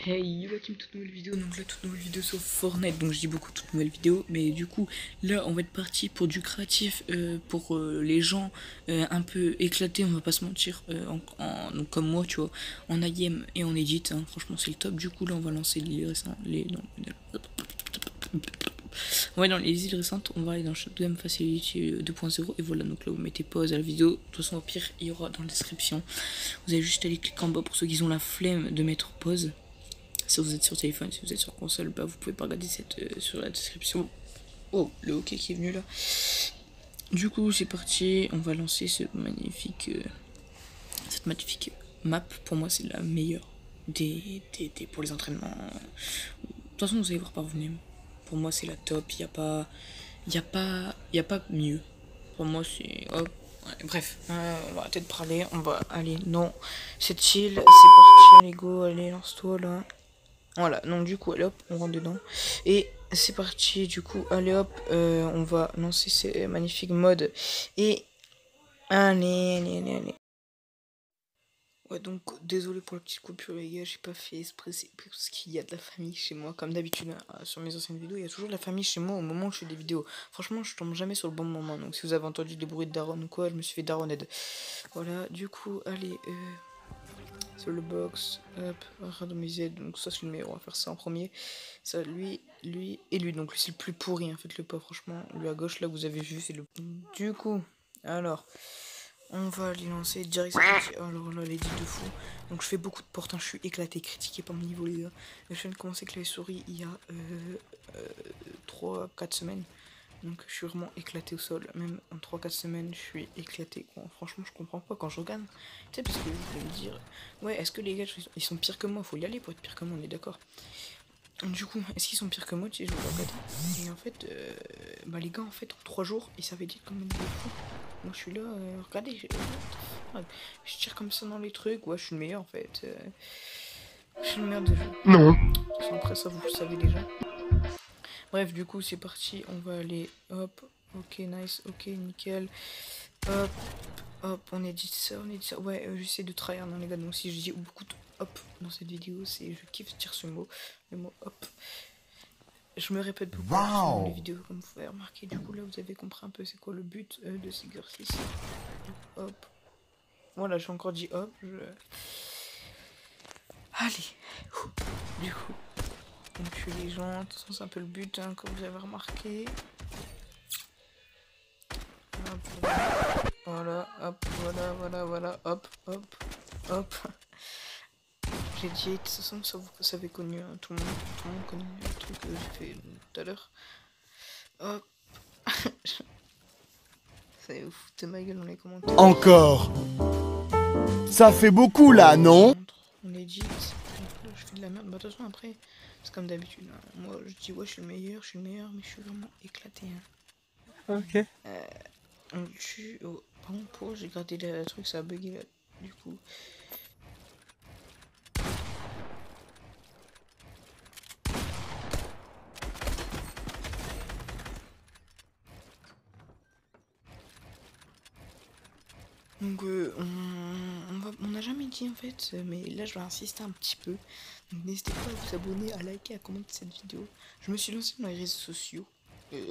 Hey, yo la team, toute nouvelle vidéo, donc là toute nouvelle vidéo sur Fortnite, donc je dis beaucoup toute nouvelle vidéo, mais du coup là on va être parti pour du créatif, pour les gens un peu éclatés, on va pas se mentir, donc comme moi tu vois, en IM et en edit, hein, franchement c'est le top. Du coup là on va lancer les récents, on va aller dans les îles récentes, on va aller dans Shotgun Facility 2.0 et voilà, donc là vous mettez pause à la vidéo, de toute façon au pire il y aura dans la description, vous avez juste à aller cliquer en bas pour ceux qui ont la flemme de mettre pause. Si vous êtes sur téléphone, si vous êtes sur console, bah vous pouvez pas regarder sur la description. Oh, le hockey qui est venu là. Du coup, c'est parti. On va lancer cette magnifique map. Pour moi, c'est la meilleure pour les entraînements. De toute façon, vous allez voir par vous-même. Pour moi, c'est la top. Y a pas mieux. Pour moi, c'est hop. Ouais, bref, on va arrêter de parler. On va aller dans cette île. C'est parti. Allez go, allez lance-toi là. Voilà, donc du coup, allez hop, on rentre dedans. Et c'est parti, du coup, allez hop, on va lancer ces magnifiques modes. Et allez. Ouais, donc désolé pour la petite coupure, les gars, j'ai pas fait exprès, c'est parce qu'il y a de la famille chez moi. Comme d'habitude, sur mes anciennes vidéos, il y a toujours de la famille chez moi au moment où je fais des vidéos. Franchement, je tombe jamais sur le bon moment. Donc si vous avez entendu des bruits de daron ou quoi, je me suis fait daroned. Voilà, du coup, allez, sur le box, hop, randomiser, donc ça c'est le meilleur, on va faire ça en premier. Ça, lui et lui, donc lui c'est le plus pourri, hein, faites-le pas, franchement. Lui à gauche, là, vous avez vu, c'est le... Du coup, alors, on va les lancer direct. Alors là, les dits de fou. Donc je fais beaucoup de portes, hein, je suis éclaté, critiqué par mon niveau, les gars. Je viens de commencer avec les souris il y a 3-4 semaines. Donc je suis vraiment éclaté au sol. Même en 3-4 semaines, je suis éclaté. Bon, franchement, je comprends pas quand je regarde. Tu sais, parce que je vais me dire, ouais, est-ce que les gars, ils sont pires que moi? Faut y aller pour être pire que moi, on est d'accord. Du coup, est-ce qu'ils sont pires que moi? Tu sais, je vous regarde. Et en fait, bah les gars, en fait, en 3 jours, ils savaient dire comme une fou. Moi, je suis là, regardez, je tire comme ça dans les trucs. Ouais, je suis le meilleur en fait. Je suis le meilleur de jeu. Non. Après ça, vous le savez déjà. Bref, du coup, c'est parti. On va aller. Hop. Ok, nice. Ok, nickel. Hop. Hop. On édite ça. Ouais, j'essaie de tryhard dans les gars. Donc, si je dis beaucoup de hop dans cette vidéo, c'est je kiffe dire ce mot. Le mot hop. Je me répète beaucoup dans les vidéos, comme vous pouvez remarquer. Du coup, là, vous avez compris un peu c'est quoi le but de ces exercices. Hop. Voilà, j'ai encore dit hop. Allez. Du coup. On tue les gens, de toute façon c'est un peu le but, hein, comme vous avez remarqué. Hop, voilà, hop, voilà, hop. J'ai dit, de toute façon ça vous savez connu, hein, tout le monde connaît le truc que j'ai fait tout à l'heure. Hop. Ça vous foutez ma gueule dans les commentaires. Encore. Ça fait beaucoup là, non? On est dit, là je fais de la merde, bah de toute façon après, c'est comme d'habitude, hein. Moi je dis ouais je suis le meilleur, mais je suis vraiment éclaté, hein. Ok. On tue. Oh, pardon, pour j'ai gratté le truc, ça a bugué là. Du coup. Donc, on n'a jamais dit en fait, mais là je vais insister un petit peu. Donc, n'hésitez pas à vous abonner, à liker, à commenter cette vidéo. Je me suis lancé dans les réseaux sociaux.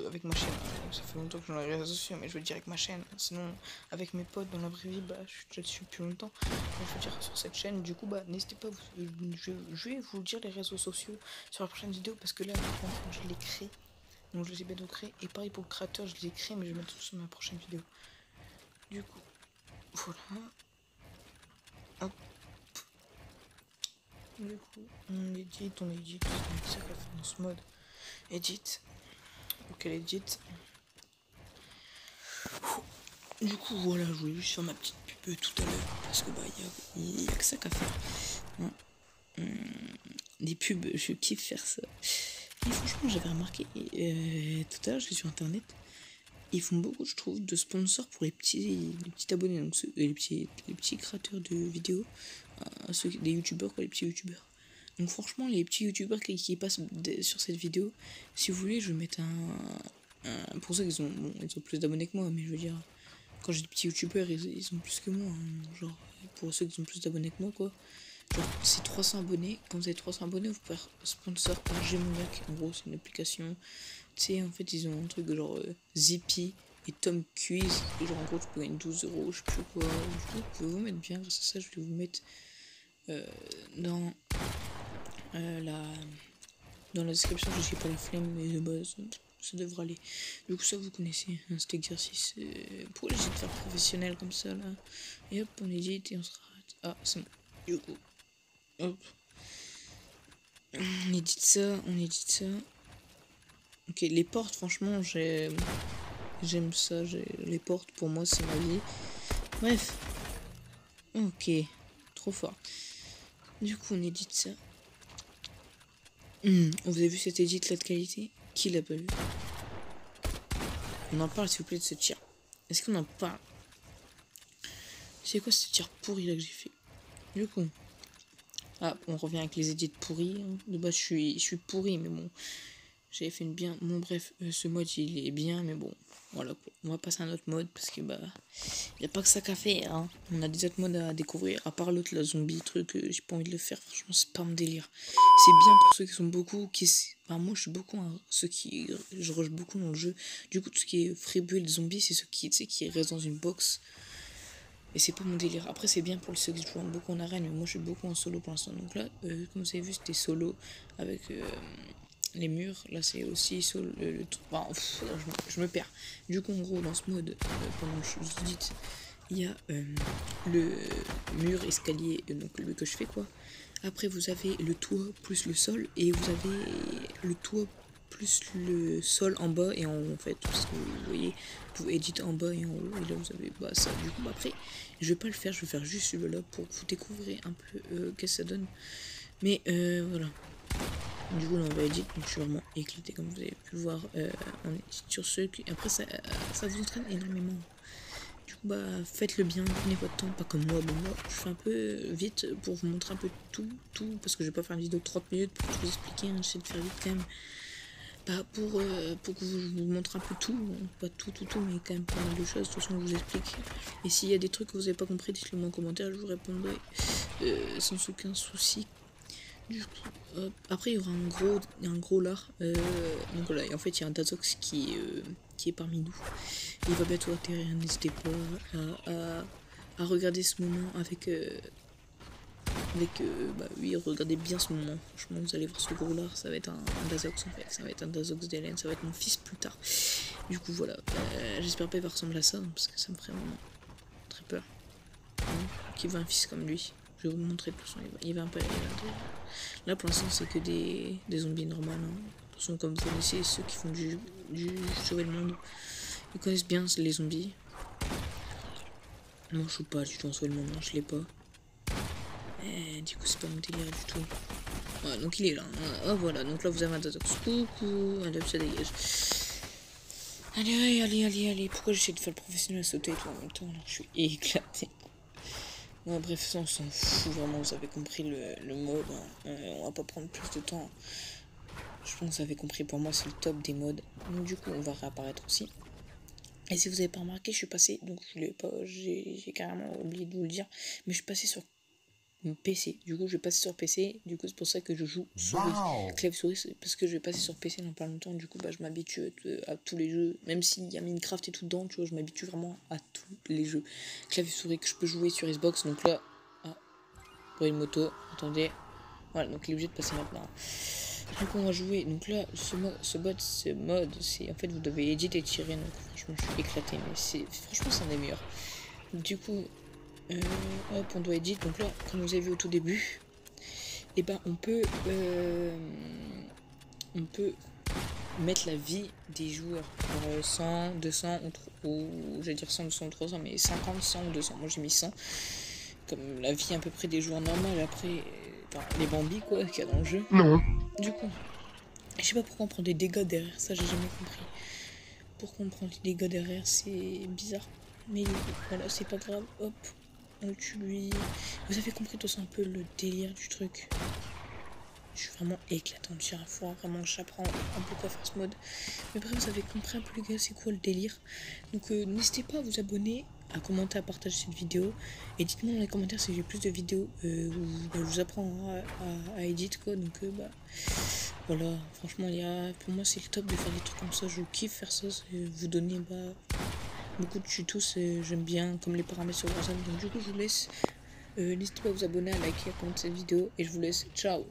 Avec ma chaîne, ça fait longtemps que je suis dans les réseaux sociaux, mais je veux dire avec ma chaîne. Sinon, avec mes potes dans la vraie vie, bah, je suis déjà dessus depuis longtemps. Donc, je veux dire sur cette chaîne, du coup, bah, n'hésitez pas, je vais vous dire les réseaux sociaux sur la prochaine vidéo parce que là, je les crée. Donc, je les ai bientôt créés. Et pareil pour le créateur, je les ai créés, mais je vais mettre tout sur ma prochaine vidéo. Du coup, voilà. Hop. Du coup, on edit, c'est ça qu'on va faire dans ce mode. Edit. Ok, edit. Du coup, voilà, je voulais juste faire ma petite pub tout à l'heure. Parce que, bah, il y a que ça qu'à faire. Hein. Des pubs, je kiffe faire ça. Et franchement, j'avais remarqué tout à l'heure, je suis sur internet. ils font beaucoup, je trouve, de sponsors pour les petits abonnés, donc les petits créateurs de vidéos, des youtubeurs, quoi, les petits youtubeurs. Donc franchement, les petits youtubeurs qui passent sur cette vidéo, si vous voulez, je vais mettre pour ceux qui ont, ils ont plus d'abonnés que moi, mais je veux dire, quand j'ai des petits youtubeurs, ils ont plus que moi, hein, genre, pour ceux qui ont plus d'abonnés que moi, quoi. Genre, c'est 300 abonnés, quand vous avez 300 abonnés, vous pouvez faire sponsor par Gmoniac, en gros, c'est une application. Tu sais, en fait, ils ont un truc genre Zippy et Tom Quiz, et genre, en gros, tu peux gagner 12 euros, je sais plus quoi. Du coup, vous pouvez vous mettre bien, grâce à ça, je vais vous mettre dans la description, je sais pas la flemme, mais de base, ça devrait aller. Du coup, ça, vous connaissez, hein, cet exercice. Pour les de faire professionnel comme ça, là. Et hop, on édite et on se rate. Ah, c'est bon. Du coup, hop. On édite ça. Ok, les portes, franchement, j'aime ça. Les portes, pour moi, c'est ma vie. Bref. Ok, trop fort. Du coup, on édite ça. Vous avez vu cette édit là de qualité? Qui l'a pas vu? On en parle, s'il vous plaît, de ce tir. Est-ce qu'on en parle? C'est quoi ce tir pourri là que j'ai fait? Du coup. Ah, on revient avec les édits pourris. Hein. De base, je suis pourri, mais bon. J'avais fait une bien. Bon, bref, ce mode il est bien, mais bon. Voilà quoi. On va passer à un autre mode parce que bah. Y a pas que ça qu'à faire. Hein. On a des autres modes à découvrir. À part l'autre, la zombie, truc. J'ai pas envie de le faire. Franchement, c'est pas mon délire. C'est bien pour ceux qui sont beaucoup. Bah, moi, je suis beaucoup. Hein, ceux qui. Je rush beaucoup dans le jeu. Du coup, tout ce qui est freebuild zombie, c'est ceux qui restent dans une box. Et c'est pas mon délire. Après, c'est bien pour ceux qui jouent beaucoup en arène. Mais moi, je suis beaucoup en solo pour l'instant. Donc là, comme vous avez vu, c'était solo avec. Les murs, là c'est aussi solo, enfin, je me perds. Du coup, en gros, dans ce mode, pendant que je vous dis, il y a le mur escalier, donc le que je fais quoi. Après, vous avez le toit plus le sol, et vous avez le toit plus le sol en bas et en haut en fait. Parce que vous voyez, vous pouvez éditer en bas et en haut, et là vous avez bah, ça. Du coup, bah, après, je vais pas le faire, je vais faire juste celui-là pour que vous découvrir un peu qu'est-ce que ça donne. Mais voilà. Du coup là on va éditer, donc je suis vraiment éclaté comme vous avez pu le voir, on édite sur ceux qui... Après ça vous entraîne énormément. Du coup bah faites-le bien, prenez votre temps, pas comme moi. Bon moi je fais un peu vite pour vous montrer un peu tout, parce que je vais pas faire une vidéo de 30 minutes pour tout vous expliquer, hein, j'essaie de faire vite quand même. Bah pour que je vous montre un peu tout, pas tout, mais quand même pas mal de choses, de toute façon je vous explique. Et s'il y a des trucs que vous avez pas compris, dites-le moi en commentaire, je vous répondrai sans aucun souci. Du coup, après il y aura un gros lard, donc voilà, et en fait il y a un Dazox qui est parmi nous, il va bientôt atterrir, n'hésitez pas à regarder ce moment avec bah oui, regardez bien ce moment, franchement vous allez voir ce gros lard, ça va être un Dazox en fait, ça va être un Dazox d'Hélène, ça va être mon fils plus tard. Du coup voilà, j'espère pas qu'il va ressembler à ça, parce que ça me ferait vraiment très peur, qu'il veut un fils comme lui. Je vais vous montrer de toute façon, il va un peu aller là pour l'instant c'est que des zombies normales. Hein. De toute façon comme vous connaissez ceux qui font du sauver le monde, ils connaissent bien les zombies. Moi je joue pas du tout en sauver le monde, non, je l'ai pas. Et du coup c'est pas mon délire du tout. Ouais, donc il est là. Oh voilà, donc là vous avez un Dazox. Coucou, allez hop ça dégage. Allez, pourquoi j'essaie de faire le professionnel à sauter et tout en même temps là, je suis éclaté. Ouais, bref, ça on s'en fout vraiment, vous avez compris le mode, hein. On va pas prendre plus de temps. Je pense que vous avez compris, pour moi c'est le top des modes. Donc du coup on va réapparaître aussi. Et si vous avez pas remarqué, je suis passé, donc je l'ai pas, j'ai carrément oublié de vous le dire, mais je suis passé sur PC. Du coup je vais passer sur PC, du coup c'est pour ça que je joue souris, clavier souris, parce que je vais passer sur PC dans pas longtemps. Du coup bah je m'habitue à tous les jeux, même s'il y a Minecraft et tout dedans, tu vois, je m'habitue vraiment à tous les jeux clavier souris que je peux jouer sur Xbox. Donc là, pour une moto, attendez, voilà, donc il est obligé de passer maintenant. Donc on va jouer, donc là ce mode c'est en fait vous devez éditer et tirer, donc franchement je suis éclaté, mais franchement c'est un des meilleurs. Du coup hop, on doit éditer, donc là comme vous avez vu au tout début, et ben on peut mettre la vie des joueurs, 100, 200 ou je vais dire 100, 200, 300, mais 50, 100 ou 200, moi j'ai mis 100 comme la vie à peu près des joueurs normaux. Après les Bambi quoi qu'il y a dans le jeu. Non. Du coup je sais pas pourquoi on prend des dégâts derrière ça, j'ai jamais compris. pourquoi on prend les dégâts derrière, c'est bizarre. Mais voilà, c'est pas grave, hop, on tue lui. Vous avez compris tous un peu le délire du truc. Je suis vraiment éclatante, il faut vraiment que j'apprends un peu quoi faire ce mode. Mais bref, vous avez compris un peu les gars, c'est quoi le délire. Donc n'hésitez pas à vous abonner, à commenter, à partager cette vidéo. Et dites-moi dans les commentaires si j'ai plus de vidéos où je vous apprends à edit quoi. Donc voilà, franchement pour moi c'est le top de faire des trucs comme ça. Je kiffe faire ça, vous donner beaucoup de tutos, j'aime bien comme les paramètres sur WhatsApp. Donc du coup je vous laisse. N'hésitez pas à vous abonner, à liker, à commenter cette vidéo. Et je vous laisse. Ciao.